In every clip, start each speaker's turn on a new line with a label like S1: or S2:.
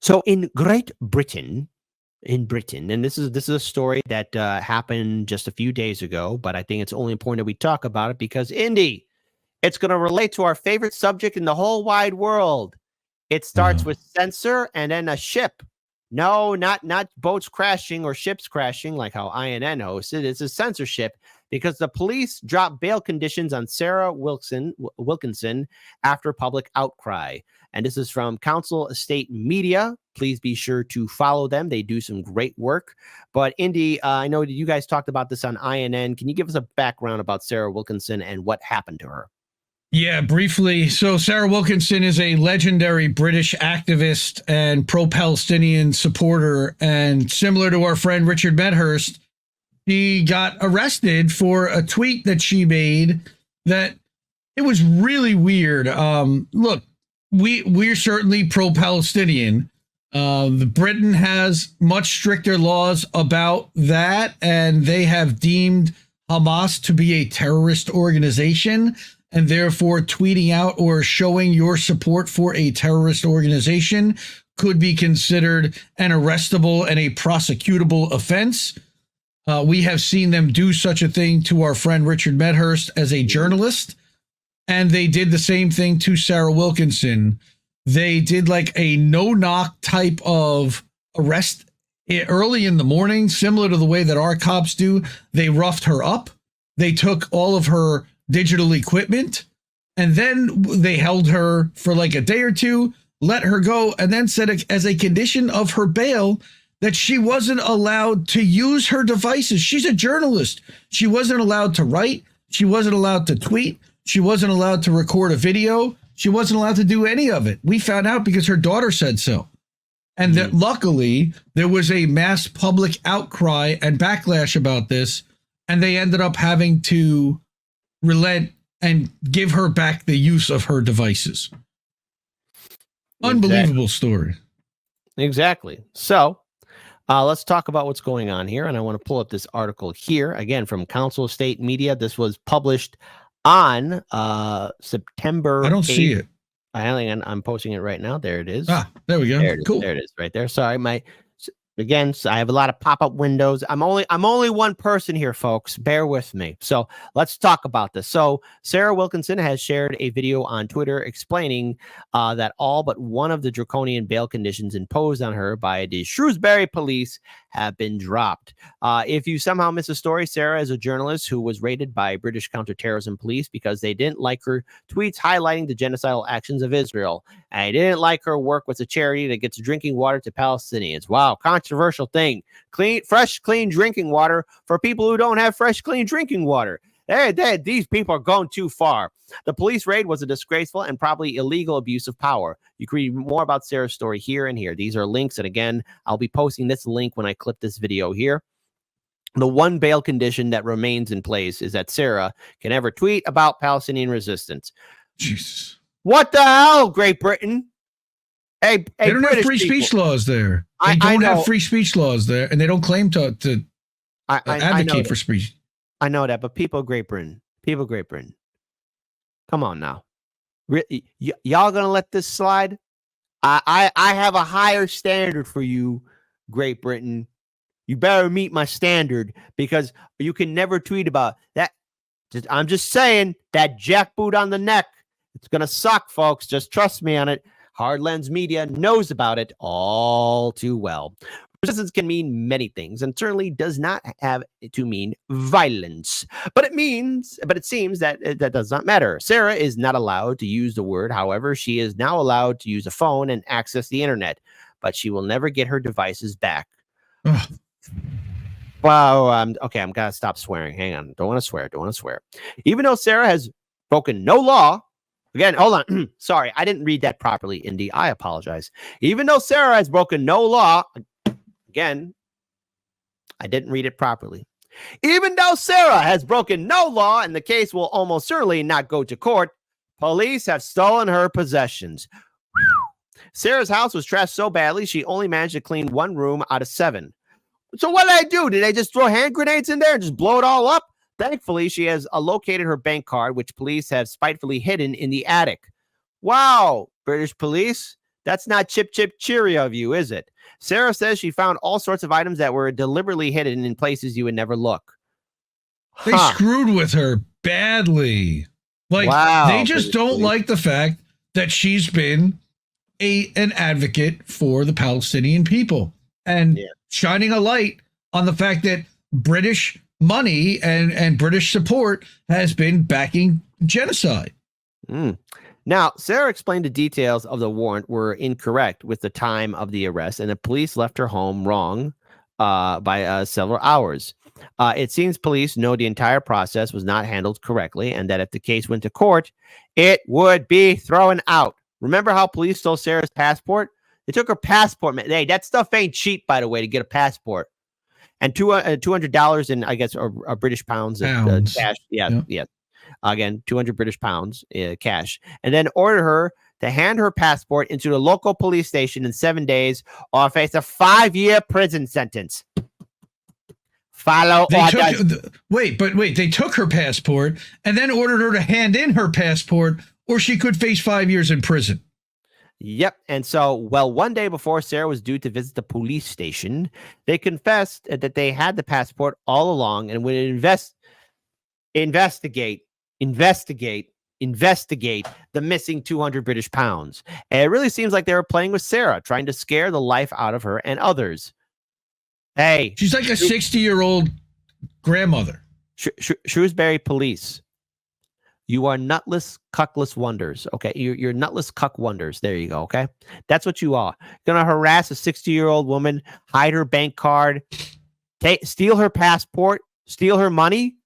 S1: So in Great Britain, and this is a story that happened just a few days ago, but I think it's only important that we talk about it because Indy, it's going to relate to our favorite subject in the whole wide world. It starts
S2: Oh.
S1: with censor and then a ship. No, not boats crashing or ships crashing like how INN hosts it. It's a censorship because the police dropped bail conditions on Sarah Wilkinson after public outcry. And this is from Council Estate Media. Please be sure to follow them. They do some great work. But Indy, I know that you guys talked about this on INN. Can you give us a background about Sarah Wilkinson and what happened to her?
S2: Yeah, briefly. So Sarah Wilkinson is a legendary British activist and pro-Palestinian supporter. And similar to our friend Richard Medhurst, she got arrested for a tweet that she made that it was really weird. Look, we're certainly pro-Palestinian. The Britain has much stricter laws about that, and they have deemed Hamas to be a terrorist organization. And therefore, tweeting out or showing your support for a terrorist organization could be considered an arrestable and a prosecutable offense. We have seen them do such a thing to our friend Richard Medhurst as a journalist, and they did the same thing to Sarah Wilkinson. They did like a no-knock type of arrest early in the morning, similar to the way that our cops do. They roughed her up. They took all of her digital equipment, and then they held her for like a day or two, let her go, and then said as a condition of her bail that she wasn't allowed to use her devices. She's a journalist. She wasn't allowed to write. She wasn't allowed to tweet. She wasn't allowed to record a video. She wasn't allowed to do any of it. We found out because her daughter said so. And that luckily there was a mass public outcry and backlash about this, and they ended up having to relent and give her back the use of her devices. Unbelievable story.
S1: Exactly. So let's talk about what's going on here. And I want to pull up this article here again from Council Estate Media. This was published on September.
S2: I don't
S1: 8th.
S2: see it.
S1: I'm posting it right now. There it is.
S2: There we go.
S1: There it is.
S2: Cool.
S1: There it is right there. Sorry, Again, so I have a lot of pop-up windows. I'm only one person here, folks. Bear with me. So let's talk about this. So Sarah Wilkinson has shared a video on Twitter explaining that all but one of the draconian bail conditions imposed on her by the Shrewsbury police have been dropped. If you somehow miss a story, Sarah is a journalist who was raided by British counterterrorism police because they didn't like her tweets highlighting the genocidal actions of Israel. And they didn't like her work with a charity that gets drinking water to Palestinians. Wow, controversial thing. Fresh, clean drinking water for people who don't have fresh, clean drinking water. These people are going too far. The police raid was a disgraceful and probably illegal abuse of power. You can read more about Sarah's story here and here. These are links. And again, I'll be posting this link when I clip this video here. The one bail condition that remains in place is that Sarah can never tweet about Palestinian resistance.
S2: Jesus.
S1: What the hell, Great Britain? Hey,
S2: they don't have free speech laws there. They don't have free speech laws there, and they don't claim to advocate for speech.
S1: I know that, but people of Great Britain, come on now. Y'all gonna let this slide? I have a higher standard for you, Great Britain. You better meet my standard because you can never tweet about that. I'm just saying that jackboot on the neck. It's gonna suck, folks. Just trust me on it. Hard Lens Media knows about it all too well. Resistance can mean many things and certainly does not have to mean violence. But it seems that that does not matter. Sarah is not allowed to use the word. However, she is now allowed to use a phone and access the internet, but she will never get her devices back. Wow. Okay, I'm gonna stop swearing. Hang on. Don't want to swear. Even though Sarah has broken no law. Again, hold on. Sorry, I didn't read that properly, Indy. I apologize. Even though Sarah has broken no law, again, I didn't read it properly. Even though Sarah has broken no law and the case will almost certainly not go to court, police have stolen her possessions. Sarah's house was trashed so badly, she only managed to clean one room out of 7. So what did I do? Did they just throw hand grenades in there and just blow it all up? Thankfully, she has located her bank card, which police have spitefully hidden in the attic. Wow, British police. That's not chip, chip, cheerio of you, is it? Sarah says she found all sorts of items that were deliberately hidden in places you would never look.
S2: They screwed with her badly. Like, they just don't like the fact that she's been an advocate for the Palestinian people and shining a light on the fact that British money and British support has been backing genocide.
S1: Now, Sarah explained the details of the warrant were incorrect with the time of the arrest, and the police left her home wrong by several hours. It seems police know the entire process was not handled correctly, and that if the case went to court, it would be thrown out. Remember how police stole Sarah's passport? They took her passport. Man. Hey, that stuff ain't cheap, by the way, to get a passport. And $200 in, I guess, or British pounds. Cash. Yeah. Again, 200 British pounds cash. And then order her to hand her passport into the local police station in 7 days or face a 5-year prison sentence. Follow orders.
S2: Wait. They took her passport and then ordered her to hand in her passport or she could face 5 years in prison.
S1: Yep. And so, one day before Sarah was due to visit the police station, they confessed that they had the passport all along and would investigate the missing 200 British pounds. And it really seems like they were playing with Sarah, trying to scare the life out of her and others. Hey.
S2: She's like a 60-year-old grandmother.
S1: Shrewsbury police. You are nutless, cuckless wonders. Okay. You're nutless cuck wonders. There you go. Okay. That's what you are. Gonna harass a 60-year-old woman, hide her bank card, steal her passport, steal her money.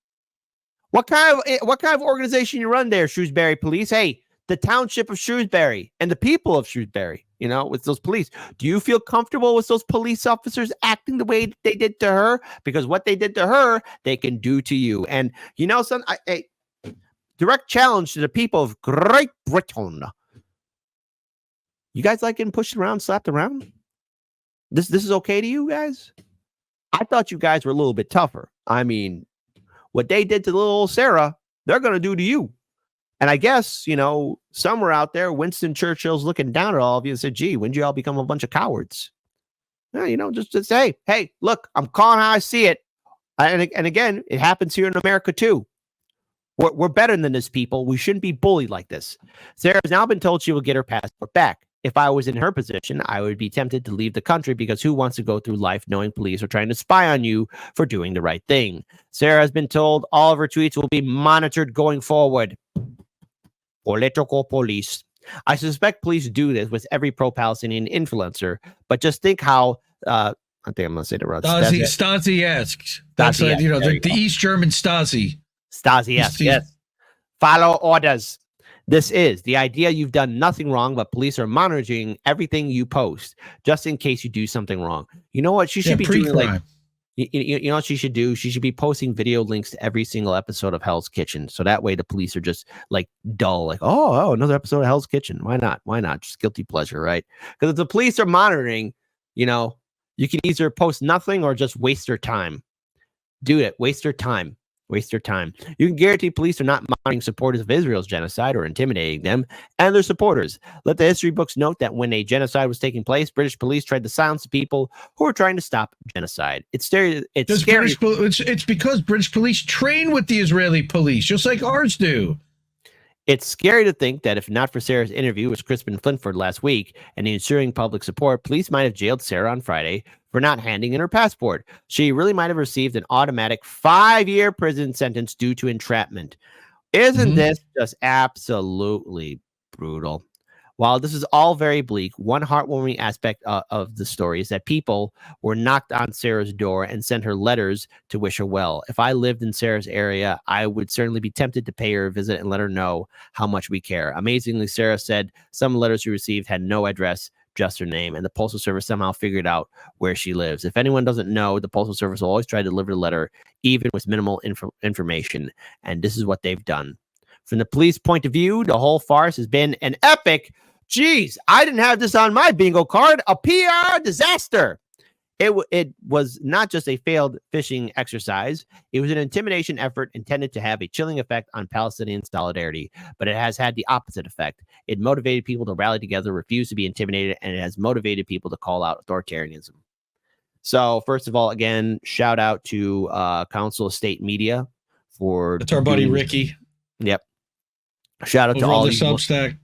S1: What kind of organization you run there, Shrewsbury Police? Hey, the township of Shrewsbury and the people of Shrewsbury, with those police. Do you feel comfortable with those police officers acting the way they did to her? Because what they did to her, they can do to you. And son, direct challenge to the people of Great Britain. You guys like getting pushed around, slapped around? This is okay to you guys? I thought you guys were a little bit tougher. I mean, what they did to little old Sarah, they're going to do to you. And I guess, somewhere out there, Winston Churchill's looking down at all of you and said, gee, when did you all become a bunch of cowards? Just say, hey, look, I'm calling how I see it. And again, it happens here in America, too. We're better than this, people. We shouldn't be bullied like this. Sarah has now been told she will get her passport back. If I was in her position, I would be tempted to leave the country because who wants to go through life knowing police are trying to spy on you for doing the right thing? Sarah has been told all of her tweets will be monitored going forward. Political police. I suspect police do this with every pro-Palestinian influencer, but just think how... I think I'm going to say the right.
S2: Stasi-esque. That's the East German Stasi.
S1: Stasi, yes. Follow orders. This is the idea you've done nothing wrong, but police are monitoring everything you post just in case you do something wrong. You know what? She should be doing you know what she should do? She should be posting video links to every single episode of Hell's Kitchen. So that way the police are just like dull, like, oh, another episode of Hell's Kitchen. Why not? Just guilty pleasure, right? Because if the police are monitoring, you can either post nothing or just waste their time. Do it. Waste their time. You can guarantee police are not monitoring supporters of Israel's genocide or intimidating them and their supporters. Let the history books note that when a genocide was taking place, British police tried to silence the people who were trying to stop genocide. It's scary.
S2: It's because British police train with the Israeli police, just like ours do.
S1: It's scary to think that if not for Sarah's interview with Crispin Flintford last week and the ensuing public support, police might have jailed Sarah on Friday for not handing in her passport. She really might have received an automatic 5-year prison sentence due to entrapment. Isn't this just absolutely brutal? While this is all very bleak, one heartwarming aspect of the story is that people were knocked on Sarah's door and sent her letters to wish her well. If I lived in Sarah's area, I would certainly be tempted to pay her a visit and let her know how much we care. Amazingly, Sarah said some letters she received had no address, just her name, and the Postal Service somehow figured out where she lives. If anyone doesn't know, the Postal Service will always try to deliver the letter, even with minimal information, and this is what they've done. From the police point of view, the whole farce has been an epic, geez, I didn't have this on my bingo card, a PR disaster. It was not just a failed fishing exercise. It was an intimidation effort intended to have a chilling effect on Palestinian solidarity, but it has had the opposite effect. It motivated people to rally together, refuse to be intimidated, and it has motivated people to call out authoritarianism. So, first of all, again, shout out to Council of State Media for
S2: That's our buddy Ricky.
S1: Yep. Shout out
S2: over
S1: to all
S2: the
S1: these
S2: Substack.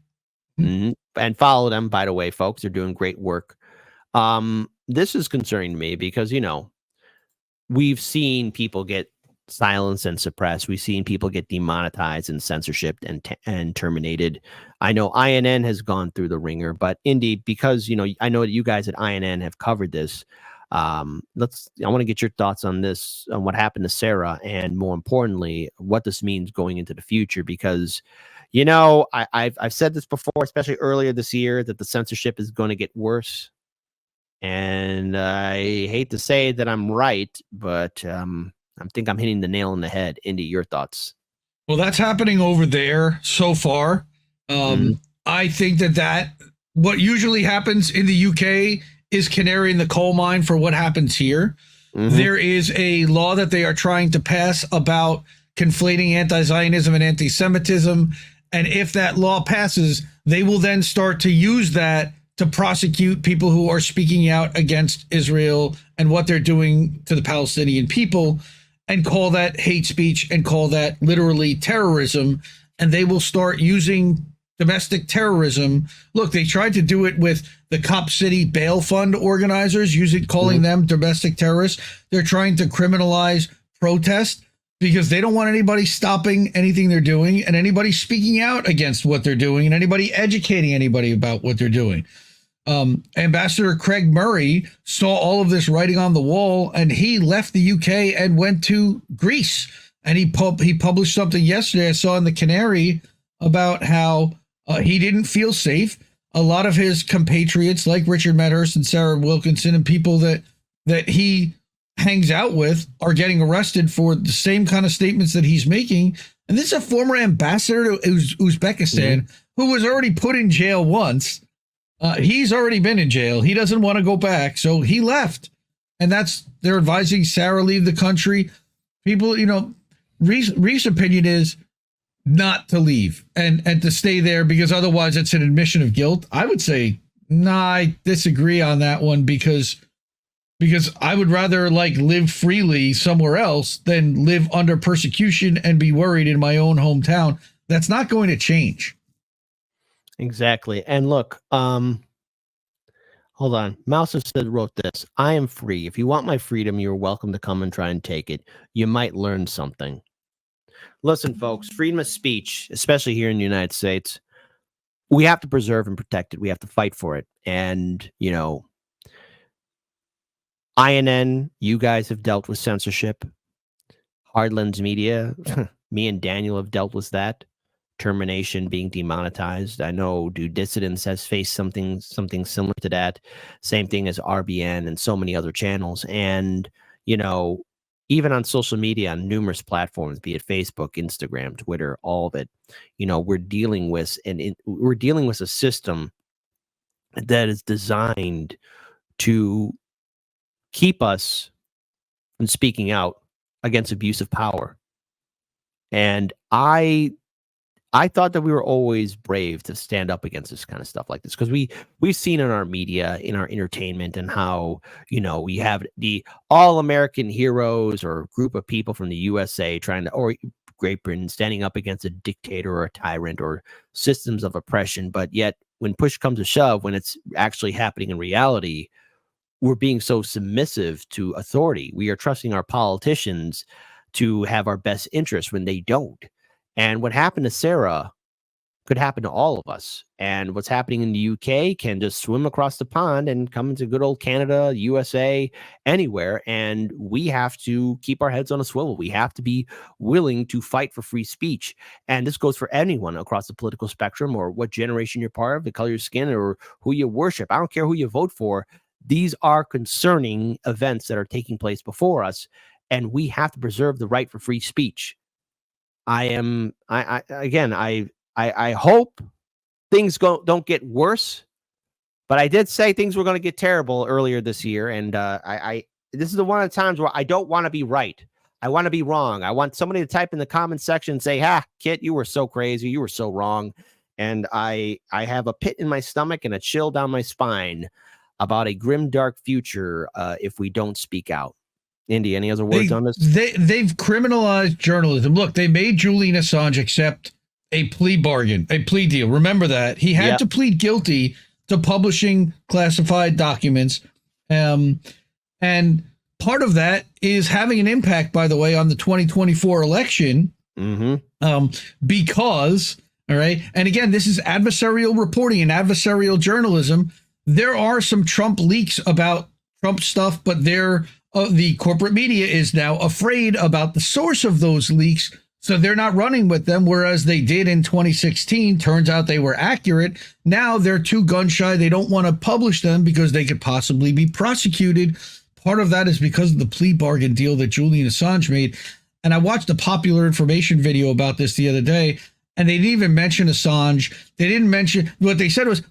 S1: And follow them, by the way, folks. They're doing great work. This is concerning to me because, you know, we've seen people get silenced and suppressed. We've seen people get demonetized and censorship and terminated. I know INN has gone through the ringer, but indeed, because, you know, I know that you guys at INN have covered this. I want to get your thoughts on this, on what happened to Sarah, and more importantly, what this means going into the future, because, you know, I've said this before, especially earlier this year, that the censorship is going to get worse. And I hate to say that I'm right, but I think I'm hitting the nail on the head. Indy, your thoughts?
S2: Well, that's happening over there so far. I think that what usually happens in the UK is canary in the coal mine for what happens here. There is a law that they are trying to pass about conflating anti-Zionism and anti-Semitism. And if that law passes, they will then start to use that to prosecute people who are speaking out against Israel and what they're doing to the Palestinian people, and call that hate speech and call that literally terrorism. And they will start using domestic terrorism. Look, they tried to do it with the Cop City Bail Fund organizers, calling them domestic terrorists. They're trying to criminalize protest because they don't want anybody stopping anything they're doing and anybody speaking out against what they're doing and anybody educating anybody about what they're doing. Ambassador Craig Murray saw all of this writing on the wall, and he left the UK and went to Greece. And he published something yesterday I saw in the Canary about how he didn't feel safe. A lot of his compatriots, like Richard Medhurst and Sarah Wilkinson, and people that he hangs out with, are getting arrested for the same kind of statements that he's making. And this is a former ambassador to Uzbekistan who was already put in jail once. He's already been in jail. He doesn't want to go back, so he left. And they're advising Sarah leave the country. People, you know, Reef's opinion is not to leave and to stay there because otherwise it's an admission of guilt. I would say, nah, I disagree on that one because I would rather live freely somewhere else than live under persecution and be worried in my own hometown. That's not going to change.
S1: Exactly. And look, hold on. Mouser wrote this. I am free. If you want my freedom, you're welcome to come and try and take it. You might learn something. Listen, folks, freedom of speech, especially here in the United States, we have to preserve and protect it. We have to fight for it. And, you know, INN, you guys have dealt with censorship. Hardlands Media, me and Daniel have dealt with that. Termination, being demonetized. I know Due Dissidence has faced something similar to that. Same thing as RBN and so many other channels. And, you know, even on social media, on numerous platforms, be it Facebook, Instagram, Twitter, all of it, you know, we're dealing with a system that is designed to keep us from speaking out against abuse of power. And I thought that we were always brave to stand up against this kind of stuff like this, because we've seen in our media, in our entertainment, and how, you know, we have the all-American heroes or group of people from the USA or Great Britain standing up against a dictator or a tyrant or systems of oppression. But yet when push comes to shove, when it's actually happening in reality, we're being so submissive to authority. We are trusting our politicians to have our best interests when they don't. And what happened to Sarah could happen to all of us. And what's happening in the UK can just swim across the pond and come into good old Canada, USA, anywhere. And we have to keep our heads on a swivel. We have to be willing to fight for free speech. And this goes for anyone across the political spectrum, or what generation you're part of, the color of your skin, or who you worship. I don't care who you vote for. These are concerning events that are taking place before us. And we have to preserve the right for free speech. I hope things don't get worse, But I did say things were going to get terrible earlier this year, and this is the one of the times where I don't want to be right. I want to be wrong. I want somebody to type in the comment section and say, "Ha, Kit, you were so crazy. You were so wrong." And I have a pit in my stomach and a chill down my spine about a grim, dark future if we don't speak out. Indy, any other words on this?
S2: They've criminalized journalism. Look, they made Julian Assange accept a plea bargain, a plea deal. Remember that. He had to plead guilty to publishing classified documents. And part of that is having an impact, by the way, on the 2024 election. Because, all right, and again, this is adversarial reporting and adversarial journalism. There are some Trump leaks about Trump stuff, but the corporate media is now afraid about the source of those leaks, so they're not running with them, whereas they did in 2016. Turns out they were accurate. Now they're too gun shy. They don't want to publish them because they could possibly be prosecuted. Part of that is because of the plea bargain deal that Julian Assange made. And I watched a popular information video about this the other day, and they didn't even mention Assange. They didn't mention, what they said was,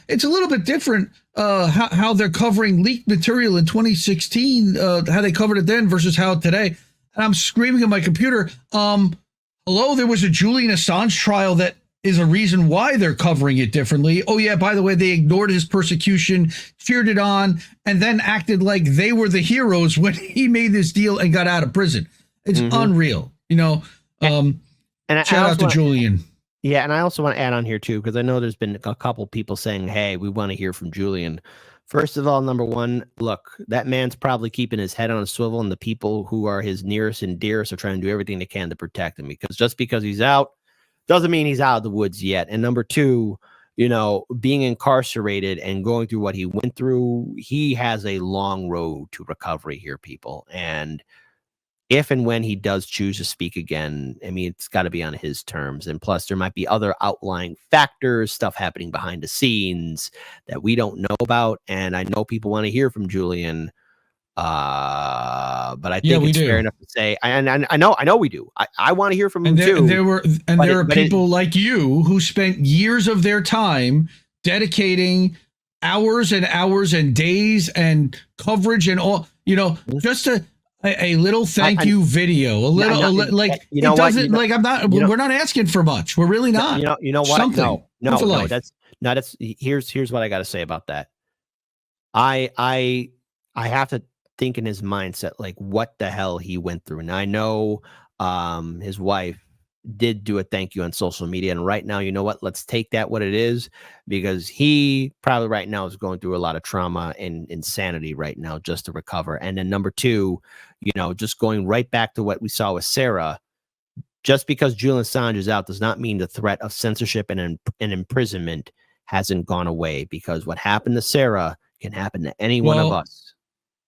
S2: it's a little bit different how they're covering leaked material in 2016, how they covered it then versus how today. And I'm screaming at my computer, hello, there was a Julian Assange trial that is a reason why they're covering it differently. Oh, yeah, by the way, they ignored his persecution, cheered it on, and then acted like they were the heroes when he made this deal and got out of prison. It's unreal, And shout out to Julian.
S1: Yeah, and I also want to add on here, too, because I know there's been a couple people saying, hey, we want to hear from Julian. First of all, number one, look, that man's probably keeping his head on a swivel, and the people who are his nearest and dearest are trying to do everything they can to protect him, because just because he's out doesn't mean he's out of the woods yet. And number two, being incarcerated and going through what he went through, he has a long road to recovery here, people. And if and when he does choose to speak again, I mean, it's got to be on his terms. And plus, there might be other outlying factors, stuff happening behind the scenes that we don't know about. And I know people want to hear from Julian, but I think it's fair enough to say, and I know we do. I want to hear from him too.
S2: There are people like you who spent years of their time dedicating hours and hours and days and coverage and all, just a little thank you video, we're not asking for much. We're really not.
S1: You know what?
S2: Something.
S1: No, that's here's what I got to say about that. I have to think in his mindset, like what the hell he went through. And I know his wife did do a thank you on social media. And right now, you know what? Let's take that what it is, because he probably right now is going through a lot of trauma and insanity right now just to recover. And then number two, just going right back to what we saw with Sarah, just because Julian Assange is out does not mean the threat of censorship and imprisonment hasn't gone away, because what happened to Sarah can happen to any one of us.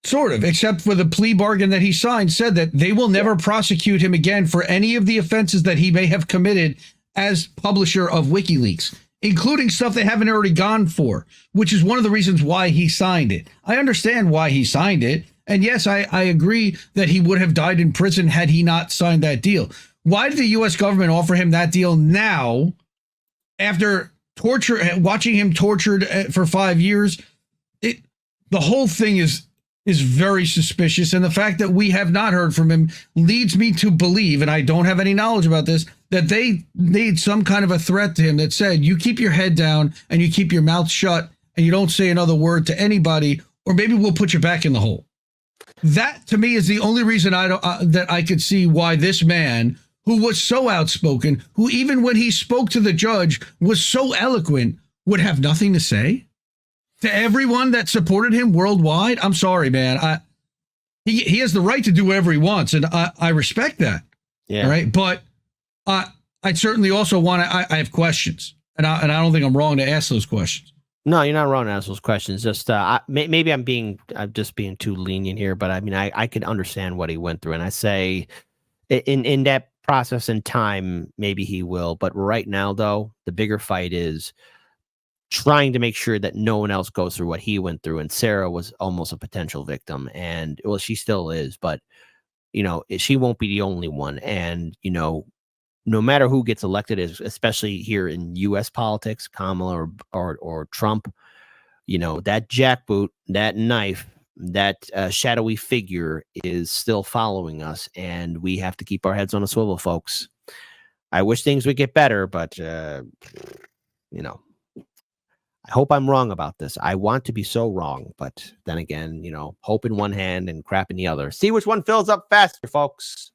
S2: Sort of, except for the plea bargain that he signed said that they will never prosecute him again for any of the offenses that he may have committed as publisher of WikiLeaks, including stuff they haven't already gone for, which is one of the reasons why he signed it. I understand why he signed it. And yes, I agree that he would have died in prison had he not signed that deal. Why did the U.S. government offer him that deal now after watching him tortured for 5 years? The whole thing is very suspicious. And the fact that we have not heard from him leads me to believe, and I don't have any knowledge about this, that they made some kind of a threat to him that said, you keep your head down and you keep your mouth shut and you don't say another word to anybody, or maybe we'll put you back in the hole. That to me is the only reason that I could see why this man, who was so outspoken, who even when he spoke to the judge was so eloquent, would have nothing to say. To everyone that supported him worldwide, I'm sorry, man. He has the right to do whatever he wants, and I respect that.
S1: Yeah.
S2: All right, but I certainly also want to. I have questions, and I don't think I'm wrong to ask those questions.
S1: No, you're not wrong to ask those questions. Just maybe I'm just being too lenient here, but I mean I could understand what he went through, and I say in that process and time maybe he will, but right now though the bigger fight is trying to make sure that no one else goes through what he went through. And Sarah was almost a potential victim, and well, she still is, but she won't be the only one. And no matter who gets elected, especially here in U.S. politics, Kamala or Trump, you know, that jackboot, that knife, that shadowy figure is still following us, and we have to keep our heads on a swivel, folks. I wish things would get better, but you know, I hope I'm wrong about this. I want to be so wrong, but then again, you know, hope in one hand and crap in the other. See which one fills up faster, folks.